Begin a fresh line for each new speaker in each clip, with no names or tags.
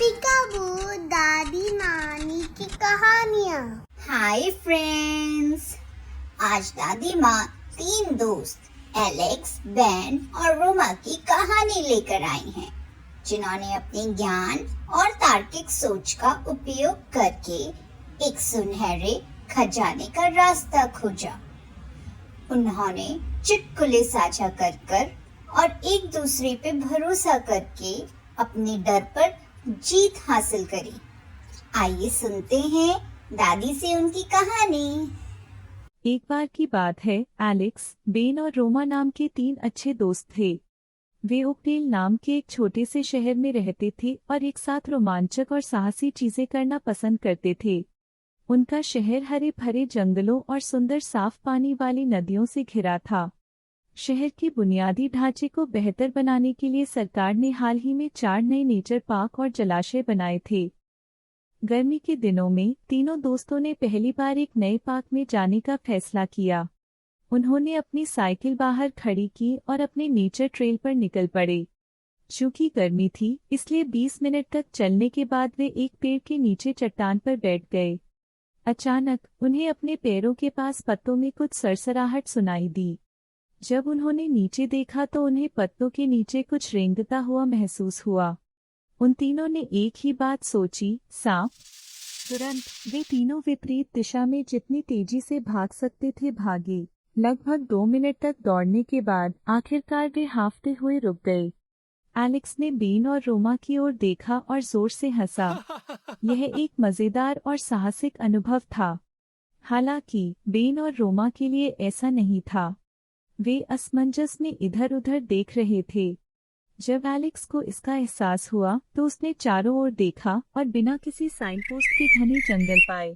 पिकाबू दादी नानी की कहानियाँ।
हाय फ्रेंड्स, आज दादी माँ 3 दोस्त एलेक्स, बेन और रोमा की कहानी लेकर आई हैं, जिन्होंने अपने ज्ञान और तार्किक सोच का उपयोग करके एक सुनहरे खजाने का रास्ता खोजा। उन्होंने चुटकुले साझा कर और एक दूसरे पे भरोसा करके अपने डर पर जीत हासिल करी। आइए सुनते हैं दादी से उनकी कहानी।
एक बार की बात है, एलेक्स, बेन और रोमा नाम के 3 अच्छे दोस्त थे। वे ओकडेल नाम के एक छोटे से शहर में रहते थे और एक साथ रोमांचक और साहसी चीजें करना पसंद करते थे। उनका शहर हरे भरे जंगलों और सुंदर साफ पानी वाली नदियों से घिरा था। शहर के बुनियादी ढांचे को बेहतर बनाने के लिए सरकार ने हाल ही में 4 नए नेचर पार्क और जलाशय बनाए थे। गर्मी के दिनों में तीनों दोस्तों ने पहली बार एक नए पार्क में जाने का फैसला किया। उन्होंने अपनी साइकिल बाहर खड़ी की और अपने नेचर ट्रेल पर निकल पड़े। चूंकि गर्मी थी, इसलिए 20 मिनट तक चलने के बाद वे एक पेड़ के नीचे चट्टान पर बैठ गए। अचानक उन्हें अपने पैरों के पास पत्तों में कुछ सरसराहट सुनाई दी। जब उन्होंने नीचे देखा तो उन्हें पत्तों के नीचे कुछ रेंगता हुआ महसूस हुआ। उन तीनों ने एक ही बात सोची, सांप। तुरंत वे तीनों विपरीत दिशा में जितनी तेजी से भाग सकते थे भागे। लगभग 2 मिनट तक दौड़ने के बाद आखिरकार वे हांफते हुए रुक गए। एलेक्स ने बेन और रोमा की ओर देखा और जोर से हंसा। यह एक मजेदार और साहसिक अनुभव था। हालांकि बेन और रोमा के लिए ऐसा नहीं था। वे असमंजस में इधर-उधर देख रहे थे। जब एलेक्स को इसका एहसास हुआ तो उसने चारों ओर देखा और बिना किसी साइन पोस्ट के घने जंगल पाए।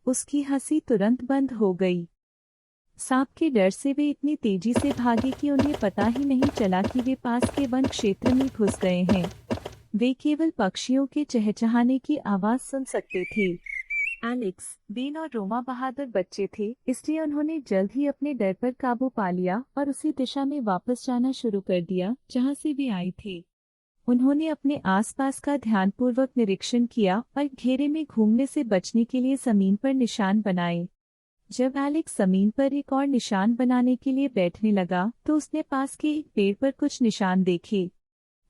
उसकी हंसी तुरंत बंद हो गई। सांप के डर से वे इतनी तेजी से भागे कि उन्हें पता ही नहीं चला कि वे पास के वन क्षेत्र में घुस गए हैं। वे केवल पक्षियों के चहचहाने की आवाज सुन सकते थे। एलेक्स, बेन और रोमा बहादुर बच्चे थे, इसलिए उन्होंने जल्द ही अपने डर पर काबू पा लिया और उसी दिशा में वापस जाना शुरू कर दिया जहां से वे आए थे। उन्होंने अपने आसपास का ध्यानपूर्वक निरीक्षण किया और घेरे में घूमने से बचने के लिए जमीन पर निशान बनाए। जब एलेक्स जमीन पर एक और निशान बनाने के लिए बैठने लगा तो उसने पास के एक पेड़ पर कुछ निशान देखे।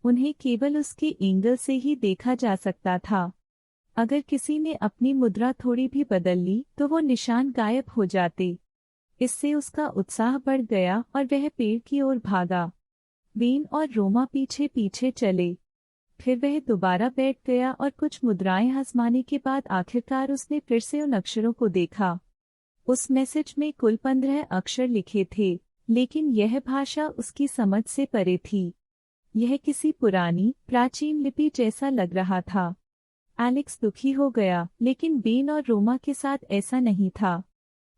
उन्हें केवल उसके एंगल से ही देखा जा सकता था। अगर किसी ने अपनी मुद्रा थोड़ी भी बदल ली तो वो निशान गायब हो जाते। इससे उसका उत्साह बढ़ गया और वह पेड़ की ओर भागा। बेन और रोमा पीछे पीछे चले। फिर वह दोबारा बैठ गया और कुछ मुद्राएं आजमाने के बाद आखिरकार उसने फिर से उन अक्षरों को देखा। उस मैसेज में कुल 15 अक्षर लिखे थे, लेकिन यह भाषा उसकी समझ से परे थी। यह किसी पुरानी प्राचीन लिपि जैसा लग रहा था। एलेक्स दुखी हो गया, लेकिन बेन और रोमा के साथ ऐसा नहीं था।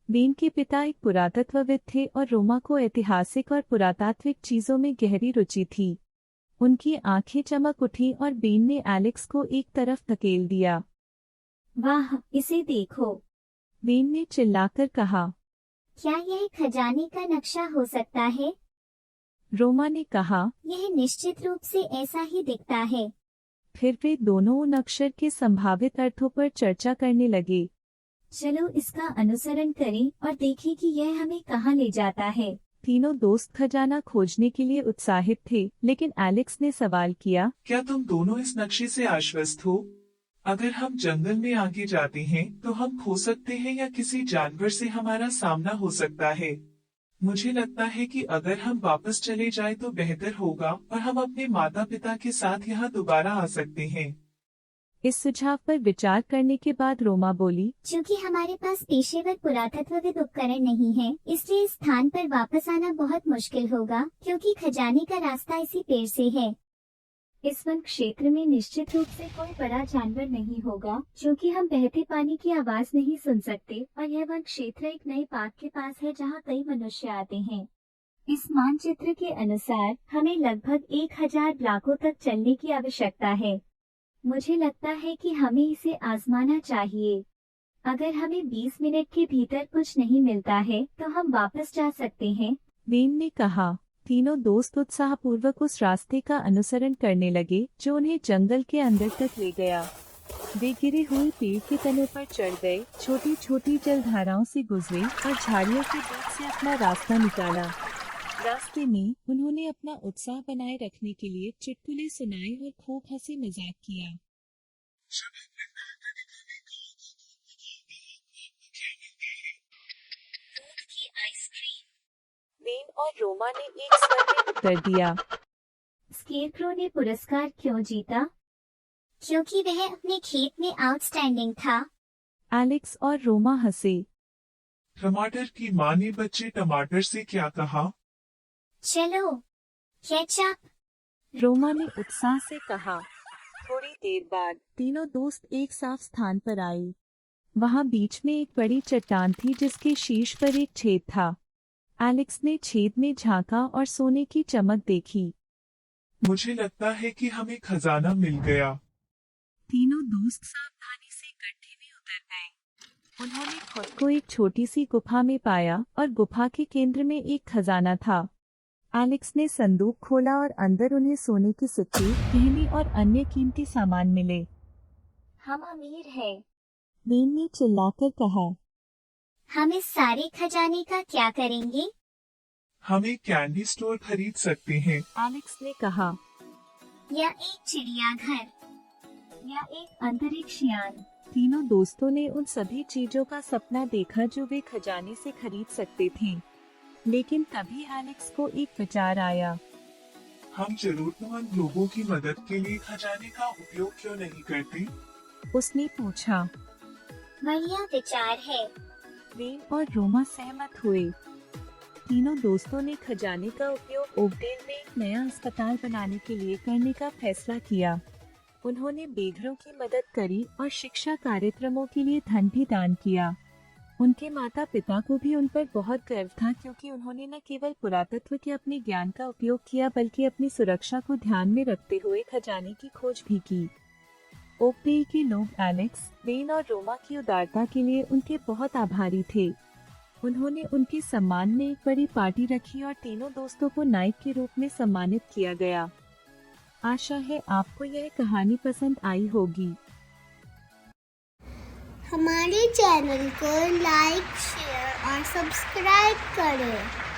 बेन के पिता एक पुरातत्वविद थे और रोमा को ऐतिहासिक और पुरातात्विक चीजों में गहरी रुचि थी। उनकी आंखें चमक उठी और बेन ने एलेक्स को एक तरफ धकेल दिया।
वाह, इसे देखो,
बेन ने चिल्लाकर कहा।
क्या यह खजाने का नक्शा हो सकता है?
रोमा ने कहा।
यह निश्चित रूप से ऐसा ही दिखता है।
फिर वे दोनों उन अक्षर के संभावित अर्थों पर चर्चा करने लगे।
चलो इसका अनुसरण करें और देखें कि यह हमें कहाँ ले जाता है।
तीनों दोस्त खजाना खोजने के लिए उत्साहित थे, लेकिन एलेक्स ने सवाल किया,
क्या तुम दोनों इस नक्शे से आश्वस्त हो? अगर हम जंगल में आगे जाते हैं तो हम खो सकते हैं या किसी जानवर से हमारा सामना हो सकता है। मुझे लगता है कि अगर हम वापस चले जाएं तो बेहतर होगा और हम अपने माता पिता के साथ यहाँ दोबारा आ सकते हैं।
इस सुझाव पर विचार करने के बाद रोमा बोली,
क्योंकि हमारे पास पेशेवर पुरातत्वविद उपकरण नहीं है, इसलिए इस स्थान पर वापस आना बहुत मुश्किल होगा, क्योंकि खजाने का रास्ता इसी पेड़ से है। इस वन क्षेत्र में निश्चित रूप से कोई बड़ा जानवर नहीं होगा, क्योंकि हम बहते पानी की आवाज नहीं सुन सकते और यह वन क्षेत्र एक नए पार्क के पास है जहाँ कई मनुष्य आते हैं। इस मानचित्र के अनुसार हमें लगभग 1000 ब्लॉकों तक चलने की आवश्यकता है। मुझे लगता है कि हमें इसे आजमाना चाहिए। अगर हमें 20 मिनट के भीतर कुछ नहीं मिलता है तो हम वापस जा सकते हैं।
बेन ने कहा। तीनों दोस्त उत्साहपूर्वक उस रास्ते का अनुसरण करने लगे जो उन्हें जंगल के अंदर तक ले गया। वे गिरे हुए पेड़ के तने पर चढ़ गए, छोटी छोटी जलधाराओं से गुजरे और झाड़ियों के बीच से अपना रास्ता निकाला। रास्ते में उन्होंने अपना उत्साह बनाए रखने के लिए चुटकुले सुनाए और खूब हंसी मजाक किया। बेन और रोमा ने एक स्वर में उत्तर दिया।
स्केरक्रो ने पुरस्कार क्यों जीता? क्योंकि वह अपने खेत में आउटस्टैंडिंग था।
एलेक्स और रोमा हंसे।
टमाटर की माँ ने बच्चे टमाटर से क्या कहा?
चलो केचप।
रोमा ने उत्साह से कहा। थोड़ी देर बाद तीनों दोस्त एक साफ स्थान पर आए। वहां बीच में एक बड़ी चट्टान थी जिसके शीर्ष पर एक छेद था। एलेक्स ने छेद में झांका और सोने की चमक देखी।
मुझे लगता है कि हमें खजाना मिल गया।
तीनों दोस्त सावधानी से गड्ढे में उतर गए। उन्होंने खुद को एक छोटी सी गुफा में पाया और गुफा के केंद्र में एक खजाना था। एलेक्स ने संदूक खोला और अंदर उन्हें सोने के सिक्के, गहने और अन्य कीमती सामान मिले।
हम अमीर हैं।
बेन ने चिल्लाकर कहा।
हम इस सारे खजाने का क्या करेंगे?
हम एक कैंडी स्टोर खरीद सकते हैं।
एलेक्स ने कहा।
या एक चिड़ियाघर, या एक अंतरिक्ष यान।
तीनों दोस्तों ने उन सभी चीजों का सपना देखा जो वे खजाने से खरीद सकते थे। लेकिन तभी एलेक्स को एक विचार आया।
हम जरूरतमंद लोगों की मदद के लिए खजाने का उपयोग क्यों नहीं करते?
उसने पूछा।
बढ़िया विचार है।
बेन और रोमा सहमत हुए। तीनों दोस्तों ने खजाने का उपयोग ओकडेल में एक नया अस्पताल बनाने के लिए करने का फैसला किया। उन्होंने बेघरों की मदद करी और शिक्षा कार्यक्रमों के लिए धन भी दान किया। उनके माता पिता को भी उन पर बहुत गर्व था क्योंकि उन्होंने न केवल पुरातत्व के अपने ज्ञान का उपयोग किया बल्कि अपनी सुरक्षा को ध्यान में रखते हुए खजाने की खोज भी की। ओकडेल के लोग एलेक्स, बेन और रोमा की उदारता के लिए उनके बहुत आभारी थे। उन्होंने उनके सम्मान में एक बड़ी पार्टी रखी और तीनों दोस्तों को नायक के रूप में सम्मानित किया गया। आशा है आपको यह कहानी पसंद आई होगी।
हमारे चैनल को लाइक, शेयर और सब्सक्राइब करें।